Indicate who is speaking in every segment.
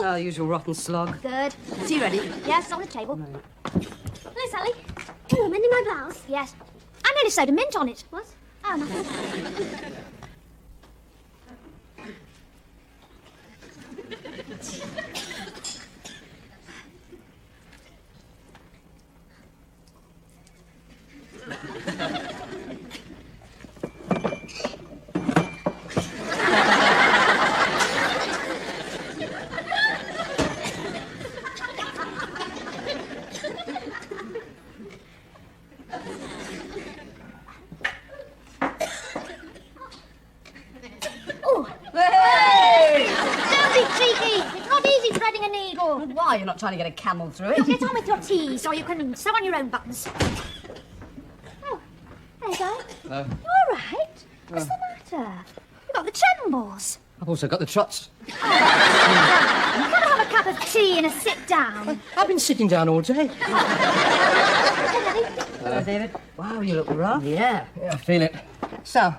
Speaker 1: Oh, usual rotten slog.
Speaker 2: Good.
Speaker 3: Tea ready?
Speaker 2: Yes, on the table.
Speaker 3: Right.
Speaker 2: Hello, Sally. Oh, mending my blouse? Yes. I nearly sewed a mint on it. What? Oh, nothing.
Speaker 3: Why? You're not trying to get a camel through it.
Speaker 2: Get on with your tea so you can sew on your own buttons. Oh, there you go.
Speaker 4: Hello.
Speaker 2: You all right? What's the matter? You've got the trembles.
Speaker 4: I've also got the trots.
Speaker 2: Come have a cup of tea and a sit down.
Speaker 4: I've been sitting down all day.
Speaker 3: Hello, David.
Speaker 1: Wow, you look rough.
Speaker 3: Yeah.
Speaker 4: Yeah, I feel it. So,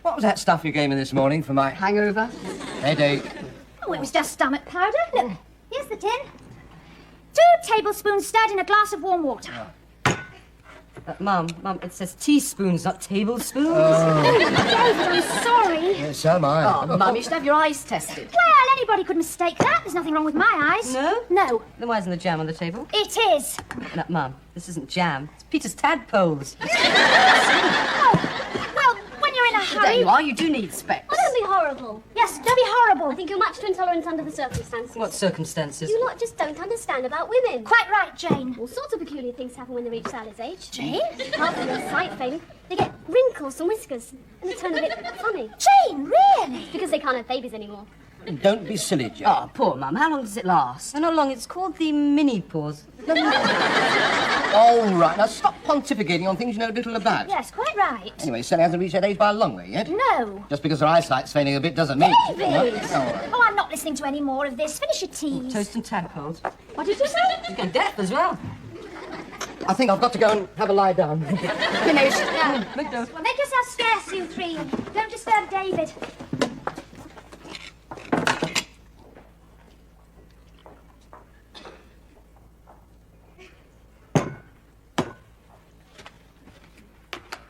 Speaker 4: what was that stuff you gave me this morning for my
Speaker 3: Hangover?
Speaker 4: headache?
Speaker 2: Oh, it was just stomach powder. Look, here's the tin. 2 tablespoons stirred in a glass of warm water.
Speaker 1: Mum, it says teaspoons, not tablespoons.
Speaker 2: David, I'm sorry.
Speaker 4: Yeah, so am I.
Speaker 3: Oh, Mum, you should have your eyes tested.
Speaker 2: Well, anybody could mistake that. There's nothing wrong with my eyes.
Speaker 1: No?
Speaker 2: No,
Speaker 1: Then why isn't the jam on the table?
Speaker 2: it is.
Speaker 1: No, Mum, this isn't jam. It's Peter's tadpoles.
Speaker 2: Well, when you're in a
Speaker 3: There
Speaker 2: hurry...
Speaker 3: you are. You do need specs.
Speaker 5: Oh, don't be horrible.
Speaker 2: Yes, don't be horrible.
Speaker 5: I think you're much too intolerant under the circumstances.
Speaker 1: What circumstances?
Speaker 5: You lot just don't understand about women.
Speaker 2: Quite right, Jane.
Speaker 5: All sorts of peculiar things happen when they reach Sally's age.
Speaker 2: Jane?
Speaker 5: Apart from their sight failing, they get wrinkles and whiskers, and they turn a bit funny.
Speaker 2: Jane, really?
Speaker 5: Because they can't have babies anymore.
Speaker 4: Don't be silly, Jane.
Speaker 3: Oh, poor Mum. How long does it last?
Speaker 1: No, not long. It's called the mini pause.
Speaker 4: All right, now stop pontificating on things you know little about.
Speaker 2: Yes, quite right.
Speaker 4: Anyway, Sally hasn't reached that age by a long way yet.
Speaker 2: No.
Speaker 4: Just because her eyesight's failing a bit doesn't mean...
Speaker 2: David!
Speaker 4: No, it's all right.
Speaker 2: Oh, I'm not listening to any more of this. Finish your teas.
Speaker 1: Toast and tadpoles.
Speaker 2: What did you say?
Speaker 1: He's getting deaf as well.
Speaker 4: I think I've got to go and have a lie down.
Speaker 2: Finished. Yeah.
Speaker 1: McDo.
Speaker 2: Well, make yourself scarce, you three. Don't disturb David.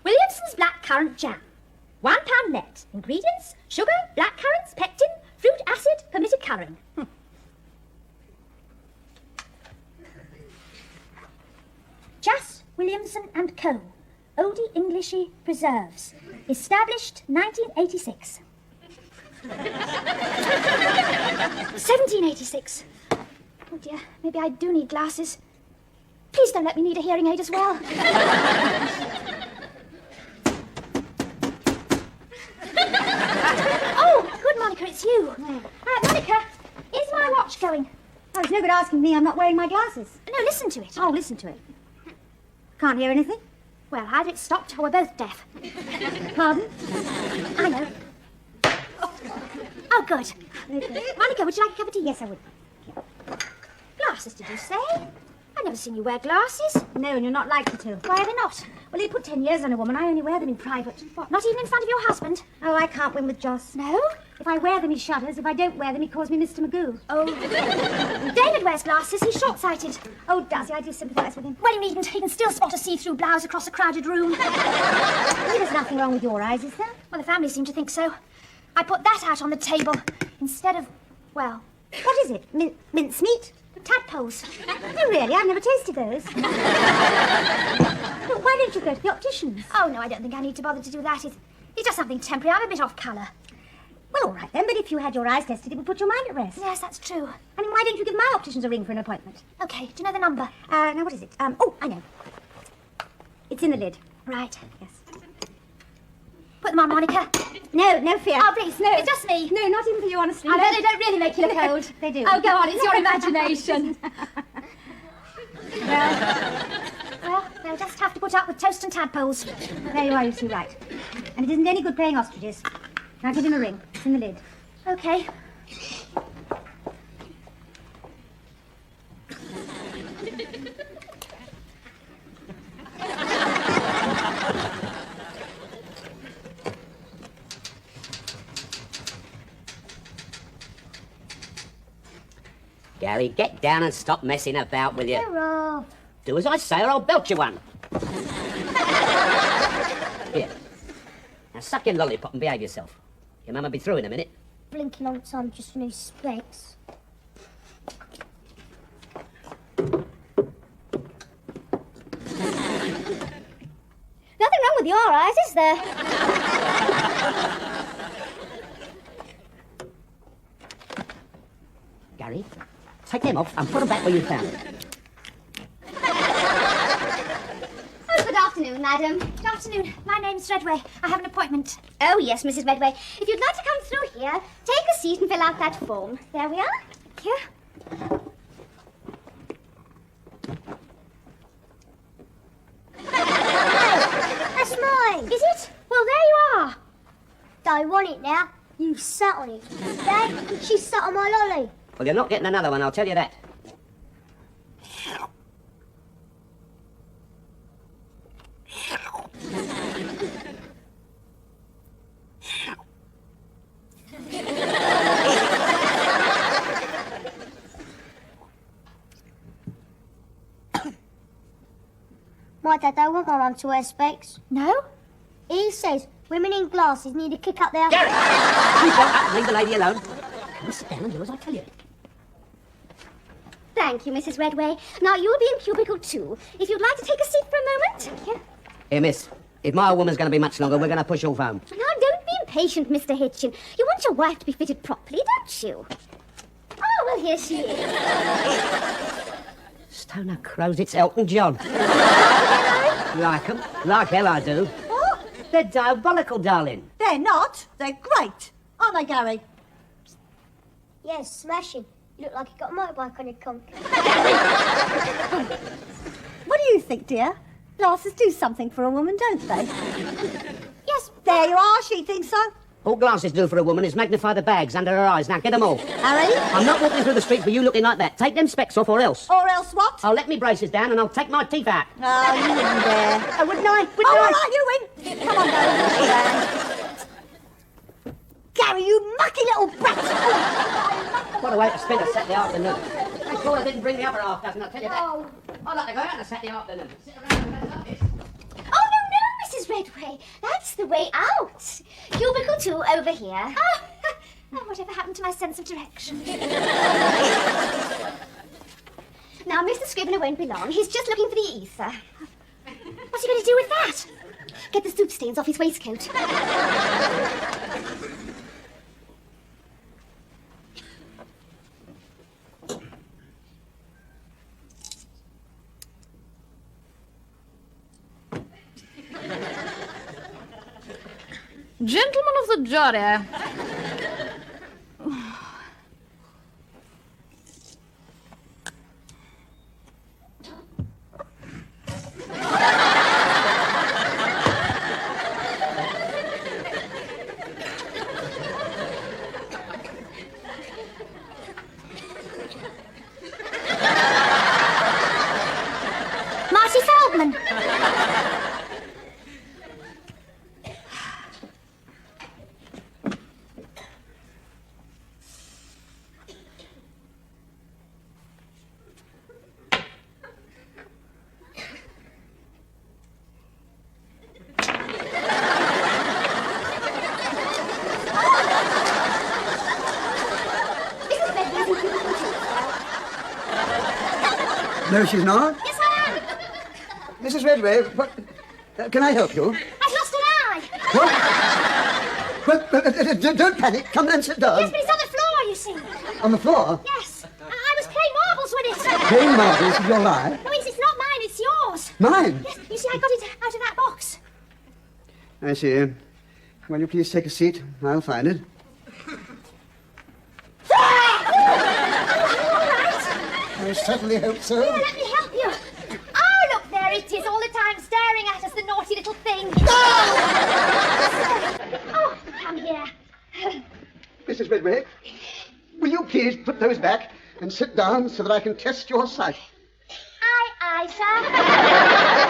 Speaker 2: Williamson's black currant jam. £1 net. Ingredients: sugar, black currants, pectin, fruit acid, permitted colouring. Jas Williamson and Co. Oldie Englishy Preserves. Established 1986. 1786. Oh dear, maybe I do need glasses. Please don't let me need a hearing aid as well. Oh, good, Monica, it's you. Monica, is my watch going?
Speaker 6: Oh, it's no good asking me. I'm not wearing my glasses.
Speaker 2: No, listen to it.
Speaker 6: Oh, listen to it. Can't hear anything.
Speaker 2: Well, either it's stopped or we're both deaf.
Speaker 6: Pardon?
Speaker 2: I know. Oh, good.
Speaker 6: Okay.
Speaker 2: Monica, would you like a cup of tea?
Speaker 6: Yes, I would.
Speaker 2: Glasses, did you say? I've never seen you wear glasses.
Speaker 6: No, and you're not likely to.
Speaker 2: Why are they not?
Speaker 6: Well, they put 10 years on a woman. I only wear them in private.
Speaker 2: What, not even in front of your husband?
Speaker 6: Oh, I can't win with Joss.
Speaker 2: No?
Speaker 6: If I wear them, he shudders. If I don't wear them, he calls me Mr. Magoo.
Speaker 2: Oh. David wears glasses. He's short-sighted.
Speaker 6: Oh, does he? I do sympathise with him.
Speaker 2: Well, you needn't. He can still spot a see-through blouse across a crowded room.
Speaker 6: There's nothing wrong with your eyes, is there?
Speaker 2: Well, the family seem to think so. I put that out on the table instead of, well,
Speaker 6: What is it? Mincemeat?
Speaker 2: tadpoles.
Speaker 6: Oh, really? I've never tasted those. Well, why don't you go to the optician's?
Speaker 2: Oh, no, I don't think I need to bother to do that. It's just something temporary. I'm a bit off colour.
Speaker 6: Well, all right then, but if you had your eyes tested, it would put your mind at rest.
Speaker 2: Yes, that's true.
Speaker 6: I mean, why don't you give my opticians a ring for an appointment?
Speaker 2: Okay, do you know the number?
Speaker 6: Now, what is it? Oh, I know. It's in the lid.
Speaker 2: Right.
Speaker 6: Yes.
Speaker 2: Put them on, Monica.
Speaker 6: No fear.
Speaker 2: Oh, please, no, it's just me.
Speaker 6: No, not even for you, honestly.
Speaker 2: I know they don't really make you look old.
Speaker 6: They do.
Speaker 2: Oh, go on, it's your imagination. Well, they'll just have to put up with toast and tadpoles.
Speaker 6: There you are, you see, right. And it isn't any good playing ostriches. Now give him a ring. It's in the lid.
Speaker 2: Okay.
Speaker 7: Gary, get down and stop messing about, will you?
Speaker 5: They're off.
Speaker 7: Do as I say or I'll belt you one. Here. Now suck your lollipop and behave yourself. Your mum will be through in a minute.
Speaker 5: Blinking long time just for new specs. Nothing wrong with your eyes, is there?
Speaker 7: Gary, take them off and put them back where you found them.
Speaker 2: Oh, good afternoon, madam. Good afternoon. My name's Redway. I have an appointment. Oh, yes, Mrs. Redway. If you'd like to come through here, take a seat and fill out that form. There we are. Thank you.
Speaker 5: That's mine.
Speaker 2: Is it? Well, there you are.
Speaker 5: Don't want it now. You sat on it. Dad, she sat on my lolly.
Speaker 7: Well, you're not getting another one, I'll tell you that.
Speaker 5: My dad don't want my mum to wear specs.
Speaker 2: No?
Speaker 5: He says women in glasses need to kick up their...
Speaker 7: Gary! You go up and leave the lady alone. Come sit down and do as I tell you.
Speaker 2: Thank you, Mrs. Redway. Now, you'll be in cubicle 2. If you'd like to take a seat for a moment. Thank you.
Speaker 7: Here, miss. If my woman's going to be much longer, we're going to push off home.
Speaker 2: Now, don't be impatient, Mr. Hitchin. You want your wife to be fitted properly, don't you? Oh, well, here she is.
Speaker 7: Stoner crows, it's Elton John. Like 'em? Like hell I do.
Speaker 3: What?
Speaker 7: They're diabolical, darling.
Speaker 3: They're not. They're great. Aren't they, Gary?
Speaker 5: Yes, smashing. You look like you got a motorbike on your conch.
Speaker 3: What do you think, dear? Glasses do something for a woman, don't they?
Speaker 5: Yes,
Speaker 3: There you are. She thinks so.
Speaker 7: All glasses do for a woman is magnify the bags under her eyes. Now, get them all.
Speaker 3: Harry?
Speaker 7: I'm not walking through the street with you looking like that. Take them specs off or else.
Speaker 3: Or else what?
Speaker 7: I'll let me braces down and I'll take my teeth out.
Speaker 3: No, you wouldn't dare.
Speaker 7: Oh, wouldn't I? Wouldn't
Speaker 3: Oh,
Speaker 7: I?
Speaker 3: all right, you win. Come on, Gary, you mucky little brat.
Speaker 7: What a way to spend a Saturday afternoon. Thank God I didn't bring the upper half dozen, I'll tell you that.
Speaker 5: Oh.
Speaker 7: I'd like to go out on a Saturday afternoon. Sit around and like this.
Speaker 2: Oh, no, Mrs. Redway. That's the way out. Cubicle 2 over here. Oh, whatever happened to my sense of direction? Now, Mr. Scrivener won't be long. He's just looking for the ether. What's he going to do with that? Get the soup stains off his waistcoat.
Speaker 8: Gentlemen of the jury.
Speaker 2: Marty Feldman. Mrs. Redway's in cubicle 2.
Speaker 9: No, she's not.
Speaker 2: Yes, I am.
Speaker 9: Mrs. Redway, what... can I help you?
Speaker 2: I've lost an eye.
Speaker 9: What? Well, don't panic. Come and sit down.
Speaker 2: Yes, but it's on the floor, you see.
Speaker 9: On the floor?
Speaker 2: Yes. I was playing marbles with it.
Speaker 9: Playing marbles with your lie.
Speaker 2: No, it's not mine, it's yours.
Speaker 9: Mine?
Speaker 2: Yes, you see, I got it out of that box.
Speaker 9: I see. Will you please take a seat? I'll find it. I certainly hope so.
Speaker 2: Here, let me help you. Oh, look, there it is, all the time staring at us, the naughty little thing. Oh, come here.
Speaker 9: Mrs. Redway, will you please put those back and sit down so that I can test your sight?
Speaker 2: Aye, sir.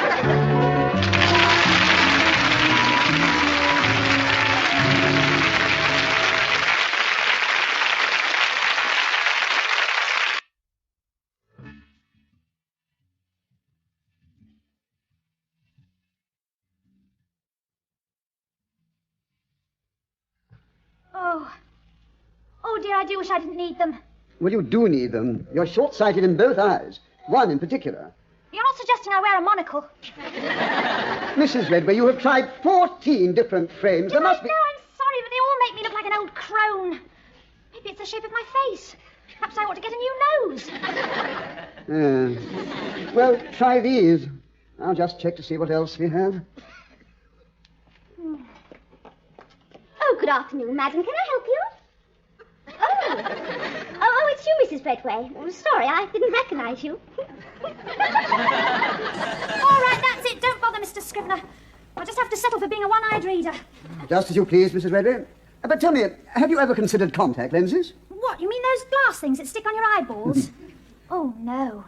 Speaker 2: Oh. Oh, dear, I do wish I didn't need them.
Speaker 9: Well, you do need them. You're short-sighted in both eyes. One in particular.
Speaker 2: You're not suggesting I wear a monocle?
Speaker 9: Mrs. Redway, you have tried 14 different frames. There must be...
Speaker 2: No, I'm sorry, but they all make me look like an old crone. Maybe it's the shape of my face. Perhaps I ought to get a new nose.
Speaker 9: Well, try these. I'll just check to see what else we have.
Speaker 2: Oh, good afternoon, madam. Can I help you? Oh, it's you, Mrs. Redway. Oh, sorry, I didn't recognise you. All right, that's it. Don't bother, Mr. Scrivener. I'll just have to settle for being a one-eyed reader.
Speaker 9: Just as you please, Mrs. Redway. But tell me, have you ever considered contact lenses?
Speaker 2: What, you mean those glass things that stick on your eyeballs? Oh, no.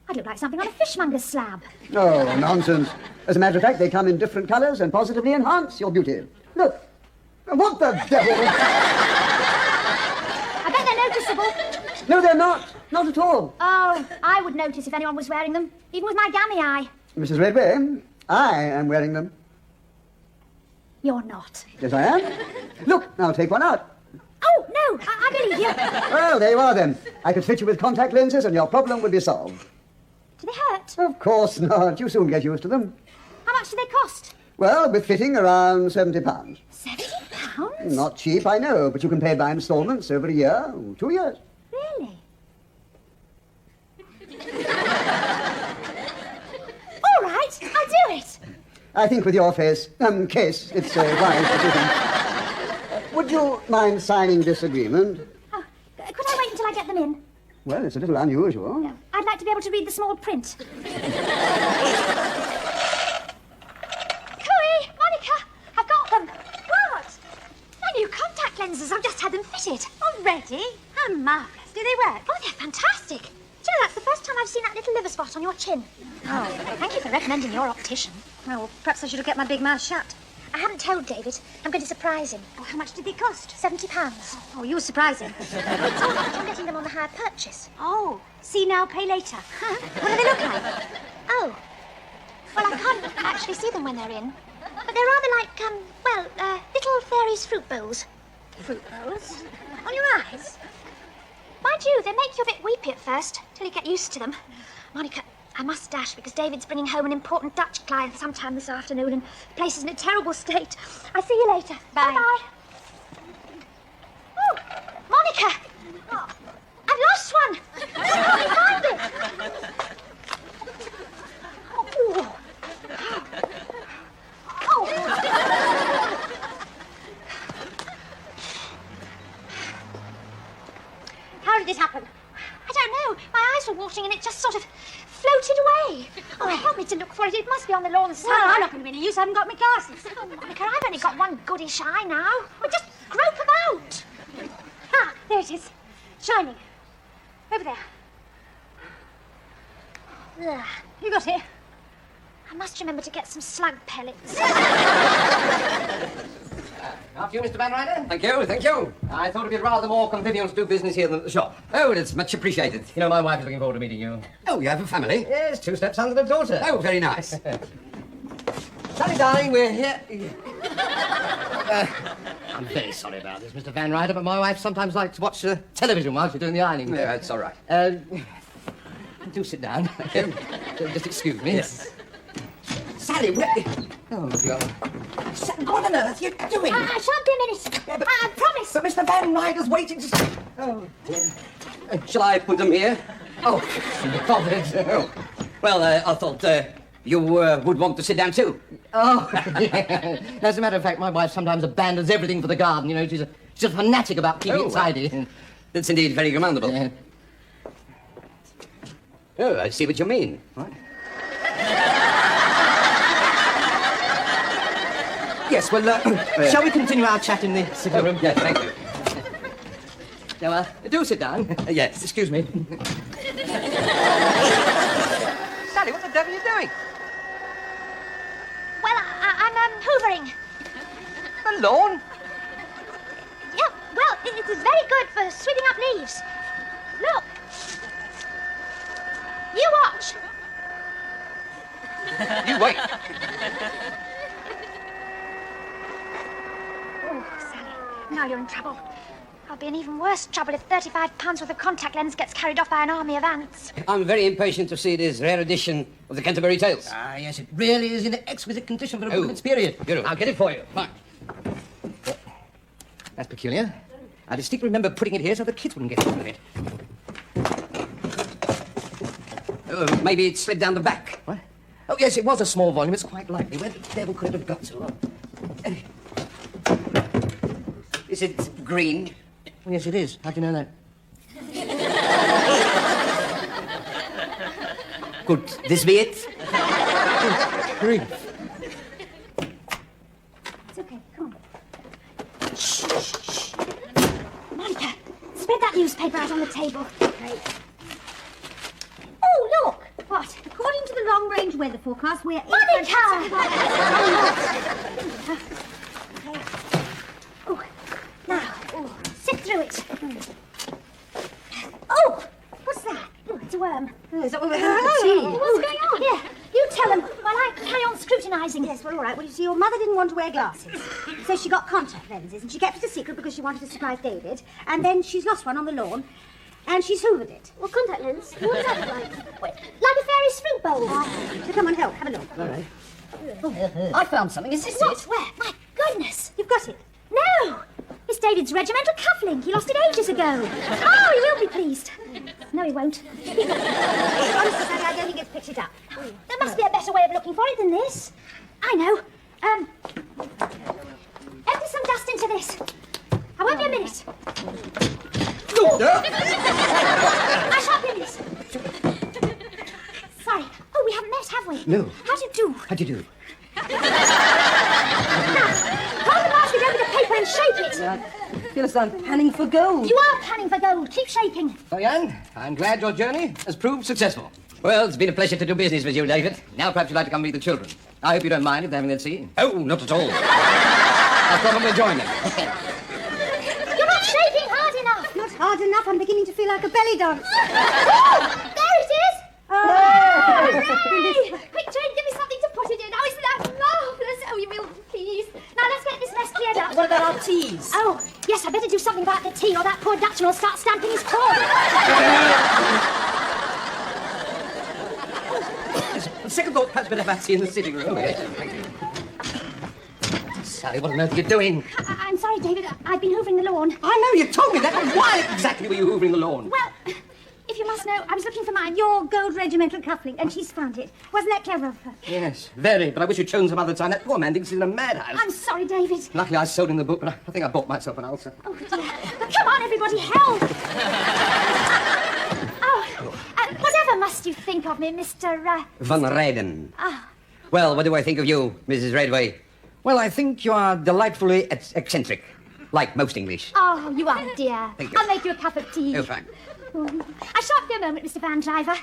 Speaker 2: I'd look like something on a fishmonger's slab.
Speaker 9: Oh, nonsense. As a matter of fact, they come in different colours and positively enhance your beauty. Look. What the devil?
Speaker 2: I bet they're noticeable.
Speaker 9: No, they're not. Not at all.
Speaker 2: Oh, I would notice if anyone was wearing them, even with my gammy eye.
Speaker 9: Mrs. Redway, I am wearing them.
Speaker 2: You're not.
Speaker 9: Yes, I am. Look, I'll take one out.
Speaker 2: Oh, no, I believe you.
Speaker 9: Well, there you are then. I could fit you with contact lenses and your problem would be solved.
Speaker 2: Do they hurt?
Speaker 9: Of course not. You soon get used to them.
Speaker 2: How much do they cost?
Speaker 9: Well, with fitting, around £70.
Speaker 2: £70?
Speaker 9: Not cheap, I know, but you can pay by instalments over a year, 2 years.
Speaker 2: Really? All right, I'll do it.
Speaker 9: I think with your case, it's a wise decision. Would you mind signing this agreement?
Speaker 2: Oh, could I wait until I get them in?
Speaker 9: Well, it's a little unusual.
Speaker 2: I'd like to be able to read the small print. Chloe, Monica, I've got them. What? My new contact lenses. I've just had them fitted.
Speaker 6: Already? How marvellous. Do they work?
Speaker 2: Oh, they're fantastic. Do you know, that's the first time I've seen that little liver spot on your chin.
Speaker 6: Oh,
Speaker 2: Thank you for recommending your optician.
Speaker 6: well, perhaps I should have kept my big mouth shut.
Speaker 2: I haven't told David. I'm going to surprise him.
Speaker 6: Oh, how much did they cost?
Speaker 2: £70.
Speaker 6: Oh, you were surprising.
Speaker 2: It's all right. I'm getting them on the hire purchase.
Speaker 6: Oh, see now, pay later. What do they look like?
Speaker 2: Oh. Well, I can't actually see them when they're in. But they're rather like, little fairies' fruit bowls.
Speaker 6: Fruit bowls? On your eyes?
Speaker 2: Mind you, they make you a bit weepy at first, till you get used to them. Monica, I must dash because David's bringing home an important Dutch client sometime this afternoon and the place is in a terrible state. I'll see you later.
Speaker 6: Bye.
Speaker 2: Bye-bye. Oh, Monica! Oh, I've lost one! I can't find it! Oh. Oh.
Speaker 6: How did this happen?
Speaker 2: I don't know. My eyes were watering and it just sort of floated away. Oh, help me to look for it. It must be on the lawn somewhere.
Speaker 6: Well, I'm not going to be any use. I haven't got my glasses.
Speaker 2: Oh, Monica, I've only got one goodish eye now. Well, just grope about.
Speaker 6: Ah, there it is. Shining. Over there.
Speaker 2: Ugh.
Speaker 6: You got it?
Speaker 2: I must remember to get some slug pellets.
Speaker 4: After you, Mr. Van Ryder.
Speaker 7: Thank you, thank you.
Speaker 4: I thought it'd be rather more convivial to do business here than at the shop.
Speaker 7: Oh, it's much appreciated.
Speaker 4: You know, my wife is looking forward to meeting you.
Speaker 7: Oh, you have a family?
Speaker 4: Yes, 2 stepsons and a daughter.
Speaker 7: Oh, very nice.
Speaker 4: Sally, darling, we're here. I'm very sorry about this, Mr. Van Ryder, but my wife sometimes likes to watch television while she's doing the ironing.
Speaker 7: Yeah, it's all right.
Speaker 4: Do sit down. Just excuse me. Yes. Sally, where... Oh, God. What on earth are you doing?
Speaker 2: I shan't be a minute. I promise.
Speaker 4: But Mr. Van Ryder's waiting to... Oh, dear.
Speaker 7: Shall I put them here?
Speaker 4: Oh, bothered.
Speaker 7: Oh. Well, I thought you would want to sit down too.
Speaker 4: Oh, yeah. As a matter of fact, my wife sometimes abandons everything for the garden. You know, she's a fanatic about keeping it tidy.
Speaker 7: That's indeed very commendable.
Speaker 4: Yeah.
Speaker 7: Oh, I see what you mean.
Speaker 4: What?
Speaker 7: Yes, well,
Speaker 4: Shall we continue our chat in the sitting room?
Speaker 7: Yes, thank you.
Speaker 4: Now, do sit down.
Speaker 7: Yes.
Speaker 4: Excuse me.
Speaker 7: Sally, what the devil are you doing?
Speaker 2: Well, I'm hoovering.
Speaker 7: The lawn?
Speaker 2: Yeah, well, it is very good for sweeping up leaves. Look. You watch.
Speaker 7: You wait.
Speaker 2: Oh, Sally. Now you're in trouble. I'll be in even worse trouble if £35 worth of contact lens gets carried off by an army of ants.
Speaker 7: I'm very impatient to see this rare edition of the Canterbury Tales.
Speaker 4: Ah, yes, it really is in exquisite condition for a book of its period.
Speaker 7: Good. I'll get it for you. Fine.
Speaker 4: That's peculiar. I distinctly remember putting it here so the kids wouldn't get hold of it.
Speaker 7: Maybe it slid down the back.
Speaker 4: What? Oh, yes, it was a small volume. It's quite likely. Where the devil could it have got to?
Speaker 7: Is it green?
Speaker 4: Oh, yes, it is. How do you know that?
Speaker 7: Could this be it?
Speaker 4: Green.
Speaker 6: It's okay, come on.
Speaker 2: Monica, spread that newspaper out on the table.
Speaker 6: Great. Oh, look!
Speaker 2: What?
Speaker 6: According to the long-range weather forecast, we're...
Speaker 2: Monica!
Speaker 6: Oh,
Speaker 2: Now, sit through it.
Speaker 6: oh, what's that?
Speaker 2: Oh, it's a worm.
Speaker 4: Is that what we're having for tea?
Speaker 2: What's going on? Here, you tell them while I carry on scrutinising.
Speaker 6: Yes, well, all right. Well, you see, your mother didn't want to wear glasses. So she got contact lenses, and she kept it a secret because she wanted to surprise David. And then she's lost one on the lawn, and she's hoovered it.
Speaker 5: What contact lens? What is that like?
Speaker 2: Like a fairy spring bowl.
Speaker 6: So come on, help, have a look.
Speaker 4: All right.
Speaker 1: I found something. Is this
Speaker 2: What?
Speaker 1: it?
Speaker 2: Where? My goodness.
Speaker 6: You've got it.
Speaker 2: No! It's David's regimental cufflink. He lost it ages ago. Oh, he will be pleased. No, he won't.
Speaker 6: Honestly, Sally, I don't think it's picked it up.
Speaker 2: There must be a better way of looking for it than this. I know. Empty some dust into this. I won't be a minute. I shan't be a minute. Sorry. Oh, we haven't met, have we?
Speaker 4: No.
Speaker 2: How do you do?
Speaker 4: How do you do?
Speaker 2: Roll the basket over the paper and shake it.
Speaker 4: I feel as though I'm panning for gold.
Speaker 2: You are panning for gold. Keep shaking.
Speaker 4: Oh, Young, I'm glad your journey has proved successful.
Speaker 7: Well, it's been a pleasure to do business with you, David. Now perhaps you'd like to come meet the children.
Speaker 4: I hope you don't mind if they're having their tea.
Speaker 7: Oh, not at all. I'll probably join them.
Speaker 2: You're not shaking hard enough.
Speaker 6: Not hard enough. I'm beginning to feel like a belly dance.
Speaker 2: Oh, there it is.
Speaker 6: Oh,
Speaker 2: Hooray! Quick, Jane, give me something to put it in. Oh, isn't that marvellous? Oh, you will, please. Now, let's get this mess cleared up.
Speaker 1: What about our teas?
Speaker 2: Oh, yes, I better do something about the tea, or that poor Dutchman will start stamping his claw.
Speaker 4: On second thought, perhaps better have tea in the sitting room. Yes, thank you. Sally, what on earth are you doing?
Speaker 2: I'm sorry, David. I've been hoovering the lawn.
Speaker 4: I know, you told me that, but why exactly were you hoovering the lawn?
Speaker 2: Well, if you must know, I was looking for mine.
Speaker 6: your gold regimental cufflink, and she's found it. Wasn't that clever of her?
Speaker 4: Yes, very, but I wish you'd chosen some other time. That poor man thinks he's in a madhouse.
Speaker 2: I'm sorry, David.
Speaker 4: Luckily, I sold him the book, but I think I bought myself an ulcer.
Speaker 2: Oh, dear. Come on, everybody, help! Whatever must you think of me, Mr.
Speaker 7: Van Reyden.
Speaker 2: Ah.
Speaker 7: Well, what do I think of you, Mrs. Redway? Well, I think you are delightfully eccentric, like most English.
Speaker 2: Oh, you are a dear.
Speaker 7: Thank you.
Speaker 2: I'll make you a cup of tea.
Speaker 7: Oh, fine.
Speaker 2: I shan't be a moment, Mr. Van Driver. Would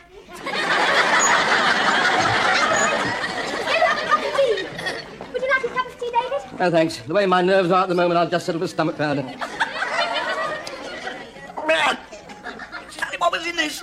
Speaker 2: you like a cup of tea? Would you like a cup of tea, David?
Speaker 4: No, thanks. The way my nerves are at the moment, I'll just settle for stomach powder. Sally, what was in this?